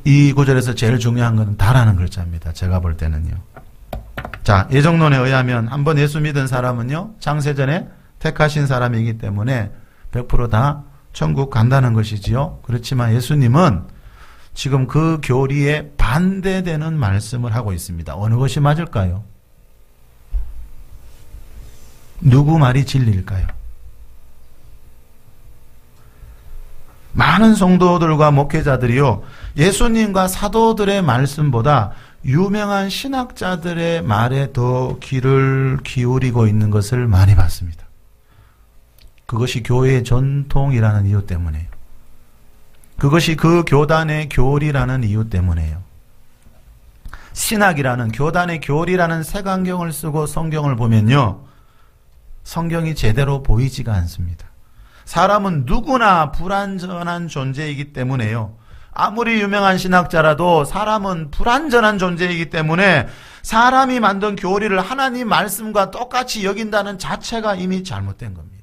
이 구절에서 제일 중요한 것은 다라는 글자입니다. 제가 볼 때는요. 자, 예정론에 의하면 한번 예수 믿은 사람은요, 창세전에 택하신 사람이기 때문에 100% 천국 간다는 것이지요. 그렇지만 예수님은 지금 그 교리에 반대되는 말씀을 하고 있습니다. 어느 것이 맞을까요? 누구 말이 진리일까요? 많은 성도들과 목회자들이요, 예수님과 사도들의 말씀보다 유명한 신학자들의 말에 더 귀를 기울이고 있는 것을 많이 봤습니다. 그것이 교회의 전통이라는 이유 때문에요. 그것이 그 교단의 교리라는 이유 때문에요. 신학이라는, 교단의 교리라는 색안경을 쓰고 성경을 보면요, 성경이 제대로 보이지가 않습니다. 사람은 누구나 불완전한 존재이기 때문에요. 아무리 유명한 신학자라도 사람은 불완전한 존재이기 때문에 사람이 만든 교리를 하나님 말씀과 똑같이 여긴다는 자체가 이미 잘못된 겁니다.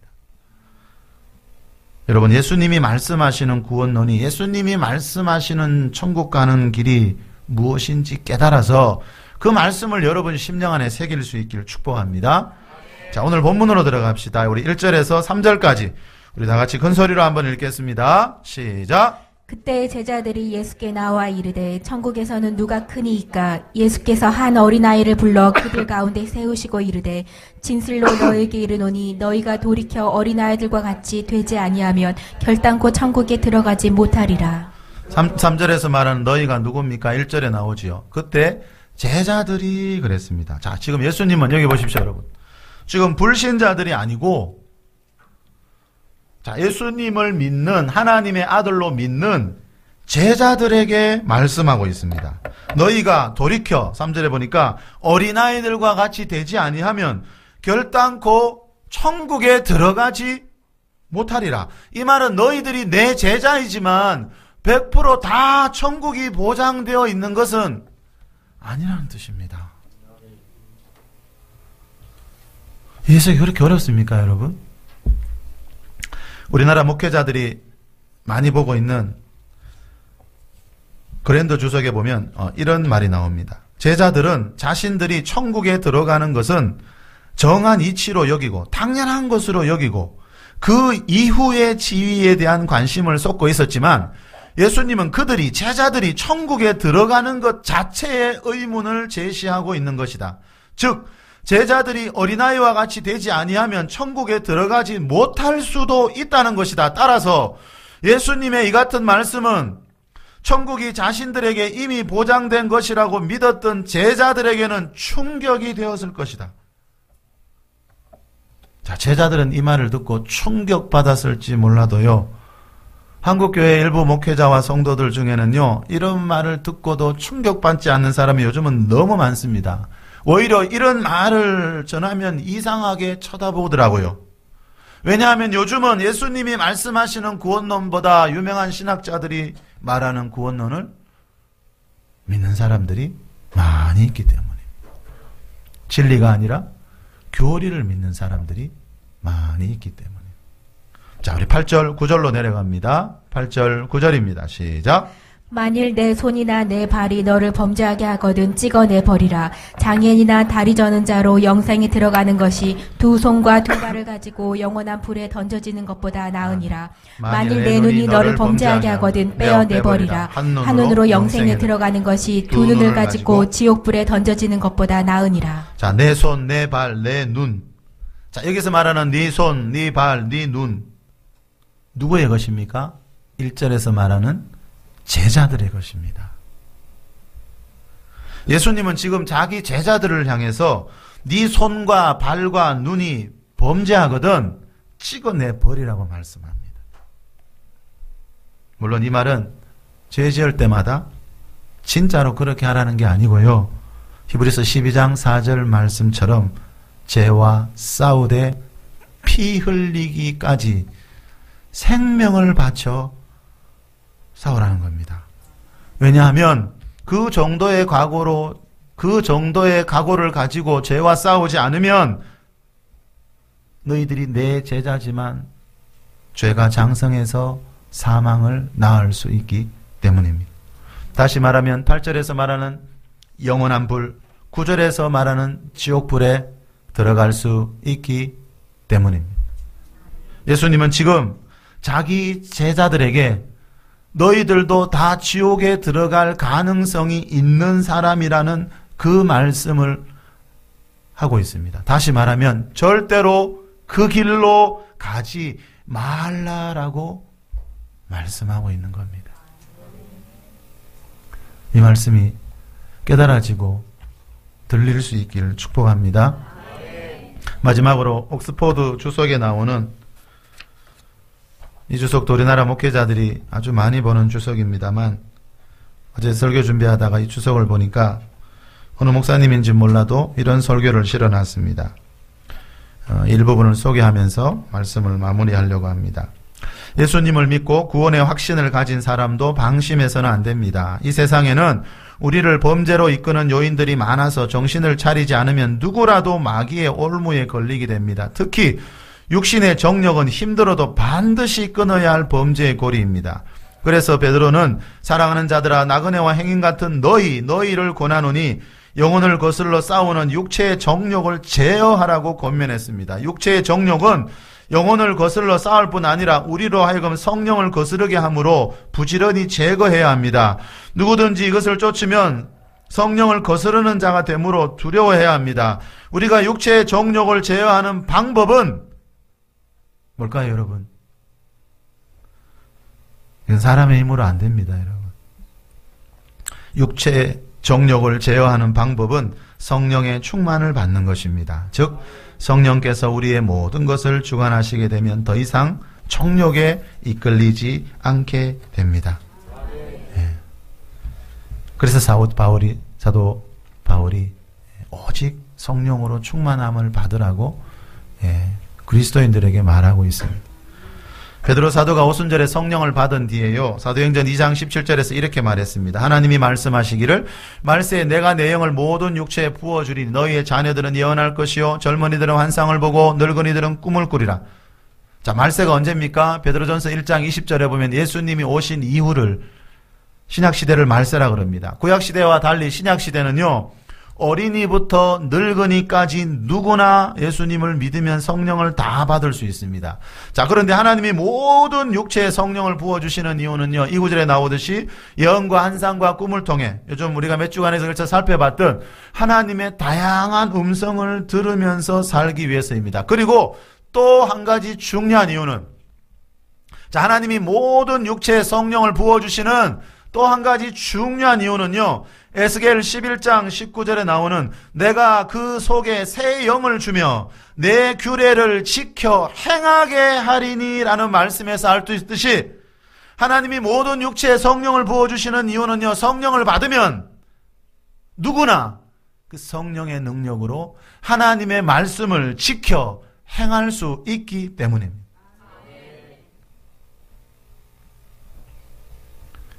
여러분, 예수님이 말씀하시는 구원론이, 예수님이 말씀하시는 천국 가는 길이 무엇인지 깨달아서 그 말씀을 여러분 심령 안에 새길 수 있기를 축복합니다. 자, 오늘 본문으로 들어갑시다. 우리 1절에서 3절까지 우리 다 같이 큰 소리로 한번 읽겠습니다. 시작.
그때 제자들이 예수께 나와 이르되 천국에서는 누가 크니이까? 예수께서 한 어린아이를 불러 그들 가운데 세우시고 이르되 진실로 너에게 이르노니 너희가 돌이켜 어린아이들과 같이 되지 아니하면 결단코 천국에 들어가지 못하리라.
3절에서 말하는 너희가 누굽니까? 1절에 나오지요. 그때 제자들이 그랬습니다. 자, 지금 예수님은 여기 보십시오, 여러분. 지금 불신자들이 아니고, 자, 예수님을 믿는, 하나님의 아들로 믿는 제자들에게 말씀하고 있습니다. 너희가 돌이켜, 3절에 보니까 어린아이들과 같이 되지 아니하면 결단코 천국에 들어가지 못하리라. 이 말은 너희들이 내 제자이지만 100% 천국이 보장되어 있는 것은 아니라는 뜻입니다. 이 해석이 그렇게 어렵습니까, 여러분? 우리나라 목회자들이 많이 보고 있는 그랜더 주석에 보면 이런 말이 나옵니다. 제자들은 자신들이 천국에 들어가는 것은 정한 이치로 여기고 당연한 것으로 여기고 그 이후의 지위에 대한 관심을 쏟고 있었지만 예수님은 제자들이 천국에 들어가는 것 자체의 의문을 제시하고 있는 것이다. 즉 제자들이 어린아이와 같이 되지 아니하면 천국에 들어가지 못할 수도 있다는 것이다. 따라서 예수님의 이 같은 말씀은 천국이 자신들에게 이미 보장된 것이라고 믿었던 제자들에게는 충격이 되었을 것이다. 자, 제자들은 이 말을 듣고 충격받았을지 몰라도요, 한국교회 일부 목회자와 성도들 중에는요, 이런 말을 듣고도 충격받지 않는 사람이 요즘은 너무 많습니다. 오히려 이런 말을 전하면 이상하게 쳐다보더라고요. 왜냐하면 요즘은 예수님이 말씀하시는 구원론보다 유명한 신학자들이 말하는 구원론을 믿는 사람들이 많이 있기 때문에, 진리가 아니라 교리를 믿는 사람들이 많이 있기 때문에. 자, 우리 8절, 9절로 내려갑니다. 8절, 9절입니다. 시작.
만일 내 손이나 내 발이 너를 범죄하게 하거든 찍어내버리라. 장애인이나 다리 저는 자로 영생에 들어가는 것이 두 손과 두 발을 가지고 영원한 불에 던져지는 것보다 나으니라. 만일 내 눈이 너를 범죄하게 하거든 빼어내버리라. 한눈으로 영생에 들어가는 것이 두 눈을 가지고 지옥불에 던져지는 것보다 나으니라.
자, 내 손, 내 발, 내 눈. 자, 여기서 말하는 네 손, 네 발, 네 눈. 누구의 것입니까? 1절에서 말하는 제자들의 것입니다. 예수님은 지금 자기 제자들을 향해서 네 손과 발과 눈이 범죄하거든 찍어내 버리라고 말씀합니다. 물론 이 말은 죄 지을 때마다 진짜로 그렇게 하라는 게 아니고요. 히브리서 12장 4절 말씀처럼 죄와 싸우되 피 흘리기까지 생명을 바쳐 싸우라는 겁니다. 왜냐하면 그 정도의 각오를 가지고 죄와 싸우지 않으면 너희들이 내 제자지만 죄가 장성해서 사망을 낳을 수 있기 때문입니다. 다시 말하면 8절에서 말하는 영원한 불, 9절에서 말하는 지옥불에 들어갈 수 있기 때문입니다. 예수님은 지금 자기 제자들에게 너희들도 다 지옥에 들어갈 가능성이 있는 사람이라는 그 말씀을 하고 있습니다. 다시 말하면 절대로 그 길로 가지 말라라고 말씀하고 있는 겁니다. 이 말씀이 깨달아지고 들릴 수 있기를 축복합니다. 마지막으로 옥스포드 주석에 나오는 이 주석도 우리나라 목회자들이 아주 많이 보는 주석입니다만 어제 설교 준비하다가 이 주석을 보니까 어느 목사님인지 몰라도 이런 설교를 실어놨습니다. 일부분을 소개하면서 말씀을 마무리하려고 합니다. 예수님을 믿고 구원의 확신을 가진 사람도 방심해서는 안 됩니다. 이 세상에는 우리를 범죄로 이끄는 요인들이 많아서 정신을 차리지 않으면 누구라도 마귀의 올무에 걸리게 됩니다. 특히 육신의 정력은 힘들어도 반드시 끊어야 할 범죄의 고리입니다. 그래서 베드로는 사랑하는 자들아 나그네와 행인 같은 너희를 권하노니 영혼을 거슬러 싸우는 육체의 정욕을 제어하라고 권면했습니다. 육체의 정욕은 영혼을 거슬러 싸울 뿐 아니라 우리로 하여금 성령을 거스르게 함으로 부지런히 제거해야 합니다. 누구든지 이것을 쫓으면 성령을 거스르는 자가 되므로 두려워해야 합니다. 우리가 육체의 정욕을 제어하는 방법은 뭘까요, 여러분? 이건 사람의 힘으로 안 됩니다, 여러분. 육체의 정욕을 제어하는 방법은 성령의 충만을 받는 것입니다. 즉 성령께서 우리의 모든 것을 주관하시게 되면 더 이상 정욕에 이끌리지 않게 됩니다. 예. 그래서 사도 바울이 오직 성령으로 충만함을 받으라고 그리스도인들에게 말하고 있습니다. 베드로 사도가 오순절에 성령을 받은 뒤에요. 사도행전 2장 17절에서 이렇게 말했습니다. 하나님이 말씀하시기를 말세에 내가 내 영을 모든 육체에 부어주리니 너희의 자녀들은 예언할 것이요 젊은이들은 환상을 보고 늙은이들은 꿈을 꾸리라. 자, 말세가 언제입니까? 베드로전서 1장 20절에 보면 예수님이 오신 이후를 신약시대를 말세라 그럽니다. 구약시대와 달리 신약시대는요. 어린이부터 늙은이까지 누구나 예수님을 믿으면 성령을 다 받을 수 있습니다. 자, 그런데 하나님이 모든 육체에 성령을 부어주시는 이유는요, 이 구절에 나오듯이 예언과 환상과 꿈을 통해 요즘 우리가 몇 주간에서 걸쳐 살펴봤던 하나님의 다양한 음성을 들으면서 살기 위해서입니다. 그리고 또 한 가지 중요한 이유는, 자, 하나님이 모든 육체에 성령을 부어주시는 또 한 가지 중요한 이유는요, 에스겔 11장 19절에 나오는 내가 그 속에 새 영을 주며 내 규례를 지켜 행하게 하리니 라는 말씀에서 알 수 있듯이 하나님이 모든 육체에 성령을 부어주시는 이유는요, 성령을 받으면 누구나 그 성령의 능력으로 하나님의 말씀을 지켜 행할 수 있기 때문입니다.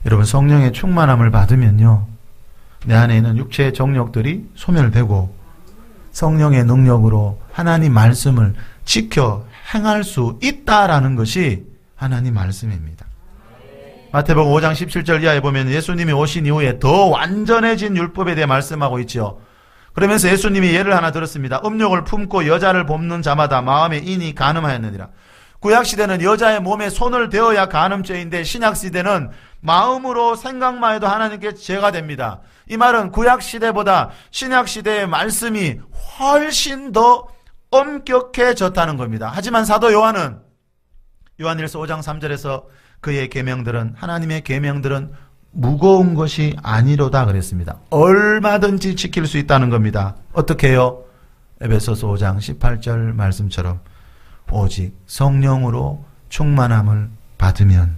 여러분, 성령의 충만함을 받으면요, 내 안에 있는 육체의 정욕들이 소멸되고 성령의 능력으로 하나님 말씀을 지켜 행할 수 있다라는 것이 하나님 말씀입니다. 마태복음 5장 17절 이하에 보면 예수님이 오신 이후에 더 완전해진 율법에 대해 말씀하고 있죠. 그러면서 예수님이 예를 하나 들었습니다. 음욕을 품고 여자를 봅는 자마다 마음에 인히 간음하였느니라. 구약시대는 여자의 몸에 손을 대어야 간음죄인데 신약시대는 마음으로 생각만 해도 하나님께 죄가 됩니다. 이 말은 구약시대보다 신약시대의 말씀이 훨씬 더 엄격해졌다는 겁니다. 하지만 사도 요한은 요한일서 5장 3절에서 그의 계명들은 하나님의 계명들은 무거운 것이 아니로다 그랬습니다. 얼마든지 지킬 수 있다는 겁니다. 어떻게 해요? 에베소서 5장 18절 말씀처럼 오직 성령으로 충만함을 받으면.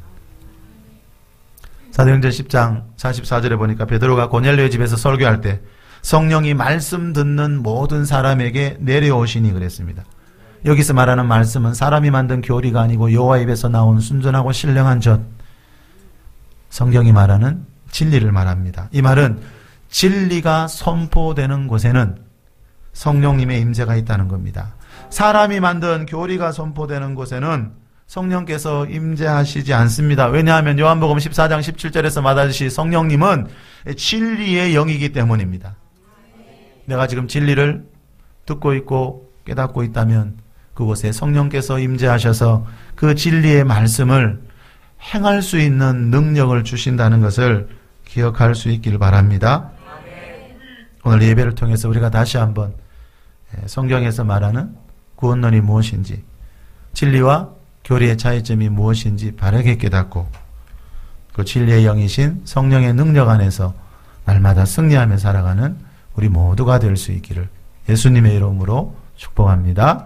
사도행전 10장 44절에 보니까 베드로가 고넬료의 집에서 설교할 때 성령이 말씀 듣는 모든 사람에게 내려오시니 그랬습니다. 여기서 말하는 말씀은 사람이 만든 교리가 아니고 여호와 입에서 나온 순전하고 신령한 젖, 성경이 말하는 진리를 말합니다. 이 말은 진리가 선포되는 곳에는 성령님의 임재가 있다는 겁니다. 사람이 만든 교리가 선포되는 곳에는 성령께서 임재하시지 않습니다. 왜냐하면 요한복음 14장 17절에서 말하듯이 성령님은 진리의 영이기 때문입니다. 내가 지금 진리를 듣고 있고 깨닫고 있다면 그곳에 성령께서 임재하셔서 그 진리의 말씀을 행할 수 있는 능력을 주신다는 것을 기억할 수 있기를 바랍니다. 오늘 예배를 통해서 우리가 다시 한번 성경에서 말하는 구원론이 무엇인지, 진리와 교리의 차이점이 무엇인지 바르게 깨닫고 그 진리의 영이신 성령의 능력 안에서 날마다 승리하며 살아가는 우리 모두가 될 수 있기를 예수님의 이름으로 축복합니다.